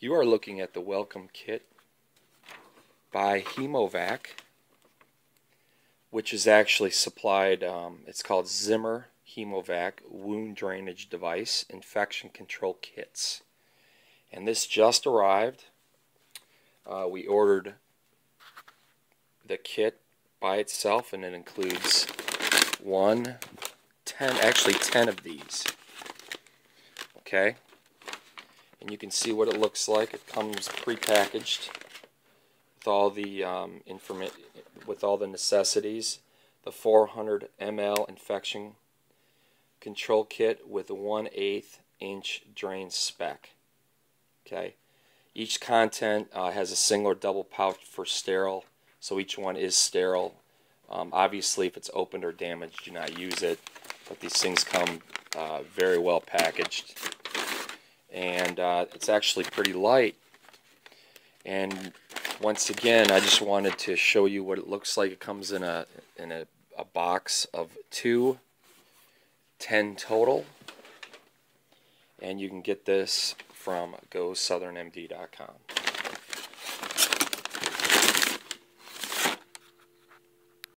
You are looking at the welcome kit by Hemovac, which is actually supplied, it's called Zimmer Hemovac Wound Drainage Device Infection Control Kits. And this just arrived. We ordered the kit by itself, and it includes 10 of these. Okay? And you can see what it looks like. It comes prepackaged with all the with all the necessities. The 400 ml infection control kit with a 1/8 inch drain spec. Okay, each content has a single or double pouch for sterile, so each one is sterile. Obviously, if it's opened or damaged, do not use it. But these things come very well packaged, and it's actually pretty light. And once again, I just wanted to show you what it looks like. It comes in a box of 10 total, and you can get this from GoSouthernMD.com.